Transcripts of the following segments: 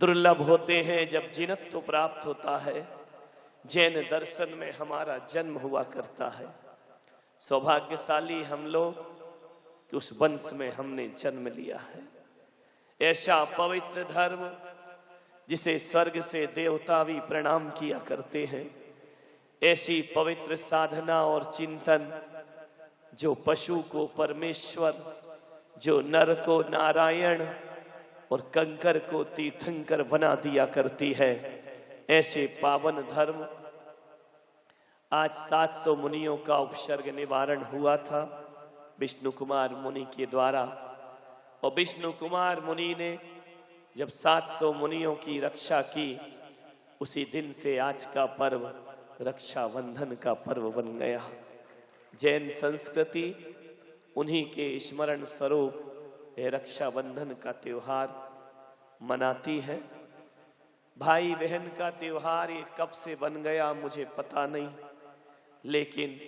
दुर्लभ होते हैं जब जिनत तो प्राप्त होता है। जैन दर्शन में हमारा जन्म हुआ करता है। सौभाग्यशाली हम लोग कि उस वंश में हमने जन्म लिया है। ऐसा पवित्र धर्म जिसे स्वर्ग से देवता भी प्रणाम किया करते हैं, ऐसी पवित्र साधना और चिंतन जो पशु को परमेश्वर, जो नर को नारायण और कंकर को तीर्थंकर बना दिया करती है, ऐसे पावन धर्म। आज 700 मुनियों का उपसर्ग निवारण हुआ था विष्णु कुमार मुनि के द्वारा। और विष्णु कुमार मुनि ने जब 700 मुनियों की रक्षा की, उसी दिन से आज का पर्व रक्षाबंधन का पर्व बन गया। जैन संस्कृति उन्हीं के स्मरण स्वरूप यह रक्षाबंधन का त्योहार मनाती है। भाई बहन का त्योहार ये कब से बन गया मुझे पता नहीं, लेकिन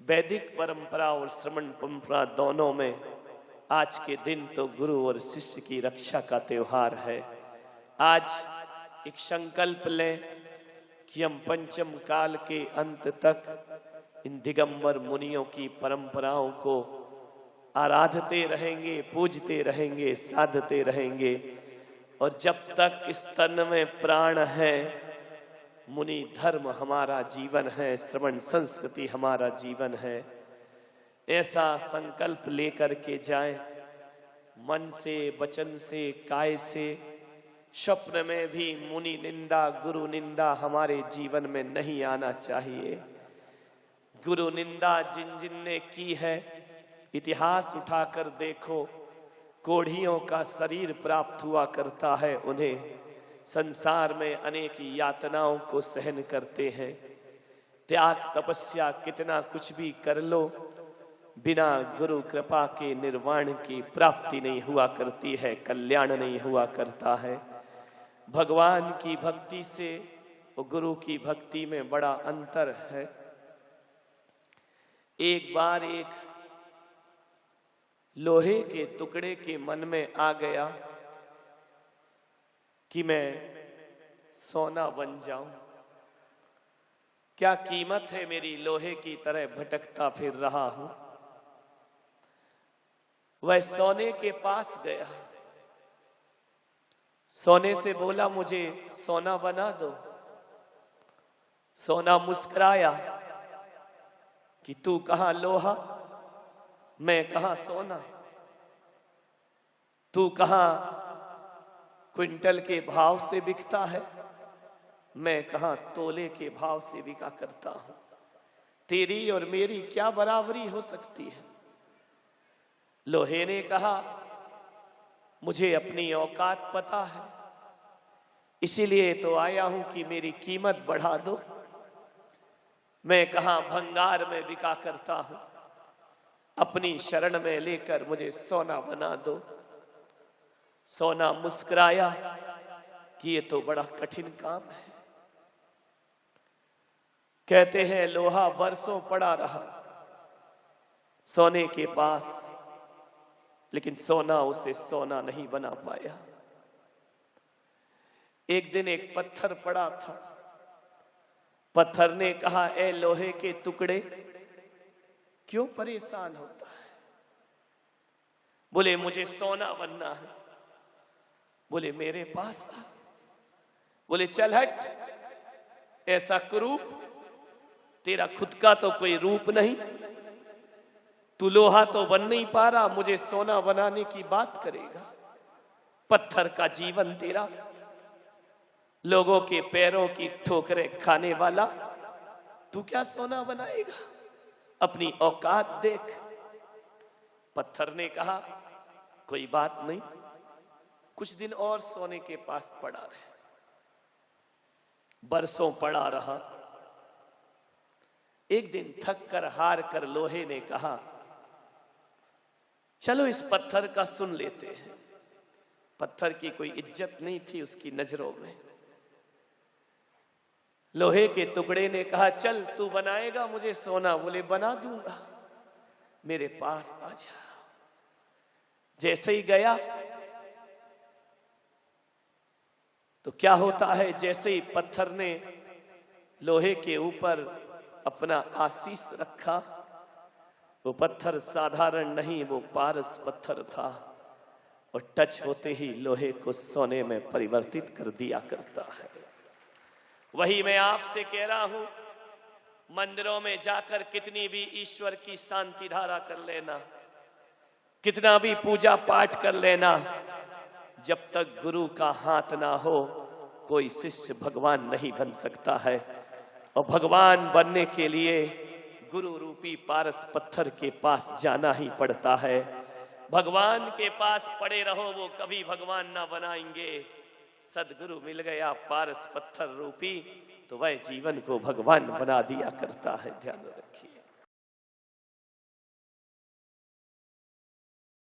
वैदिक परंपरा और श्रमण परंपरा दोनों में आज के दिन तो गुरु और शिष्य की रक्षा का त्योहार है। आज एक संकल्प लें कि हम पंचम काल के अंत तक इन दिगंबर मुनियों की परंपराओं को आराधते रहेंगे, पूजते रहेंगे, साधते रहेंगे। और जब तक इस तन में प्राण है, मुनि धर्म हमारा जीवन है, श्रवण संस्कृति हमारा जीवन है। ऐसा संकल्प लेकर के जाएं, मन से, वचन से, काय से। स्वप्न में भी मुनि निंदा, गुरु निंदा हमारे जीवन में नहीं आना चाहिए। गुरु निंदा जिन जिन ने की है, इतिहास उठाकर देखो, कोढ़ियों का शरीर प्राप्त हुआ करता है उन्हें। संसार में अनेक यातनाओं को सहन करते हैं। त्याग तपस्या कितना कुछ भी कर लो, बिना गुरु कृपा के निर्वाण की प्राप्ति नहीं हुआ करती है, कल्याण नहीं हुआ करता है। भगवान की भक्ति से और गुरु की भक्ति में बड़ा अंतर है। एक बार एक लोहे के टुकड़े के मन में आ गया कि मैं सोना बन जाऊं। क्या कीमत है मेरी, लोहे की तरह भटकता फिर रहा हूं। वह सोने के पास गया, सोने से बोला मुझे सोना बना दो। सोना मुस्कुराया कि तू कहां लोहा, मैं कहां सोना। तू कहां क्विंटल के भाव से बिकता है, मैं कहां तोले के भाव से बिका करता हूं। तेरी और मेरी क्या बराबरी हो सकती है। लोहे ने कहा मुझे अपनी औकात पता है, इसीलिए तो आया हूं कि मेरी कीमत बढ़ा दो। मैं कहां भंगार में बिका करता हूं, अपनी शरण में लेकर मुझे सोना बना दो। सोना मुस्कुराया कि ये तो बड़ा कठिन काम है। कहते हैं लोहा बरसों पड़ा रहा सोने के पास, लेकिन सोना उसे सोना नहीं बना पाया। एक दिन एक पत्थर पड़ा था। पत्थर ने कहा ए लोहे के टुकड़े, क्यों परेशान होता है। बोले मुझे सोना बनना है। बोले मेरे पास आ। बोले चल हट, ऐसा कुरूप, तेरा खुद का तो कोई रूप नहीं, तू लोहा तो बन नहीं पा रहा, मुझे सोना बनाने की बात करेगा। पत्थर का जीवन तेरा, लोगों के पैरों की ठोकरें खाने वाला, तू क्या सोना बनाएगा। अपनी औकात देख। पत्थर ने कहा कोई बात नहीं, कुछ दिन और सोने के पास पड़ा रहे। बरसों पड़ा रहा। एक दिन थक कर हार कर लोहे ने कहा चलो इस पत्थर का सुन लेते हैं। पत्थर की कोई इज्जत नहीं थी उसकी नजरों में। लोहे के टुकड़े ने कहा चल तू बनाएगा मुझे सोना। बोले बना दूंगा, मेरे पास आ जा। जैसे ही गया, तो क्या होता है, जैसे ही पत्थर ने लोहे के ऊपर अपना आशीष रखा, वो पत्थर साधारण नहीं, वो पारस पत्थर था, और टच होते ही लोहे को सोने में परिवर्तित कर दिया करता है। वही मैं आपसे कह रहा हूं, मंदिरों में जाकर कितनी भी ईश्वर की शांति धारा कर लेना, कितना भी पूजा पाठ कर लेना, जब तक गुरु का हाथ ना हो कोई शिष्य भगवान नहीं बन सकता है। और भगवान बनने के लिए गुरु रूपी पारस पत्थर के पास जाना ही पड़ता है। भगवान के पास पड़े रहो, वो कभी भगवान ना बनाएंगे। सदगुरु मिल गया पारस पत्थर रूपी, तो वह जीवन को भगवान बना दिया करता है। ध्यान रखिए।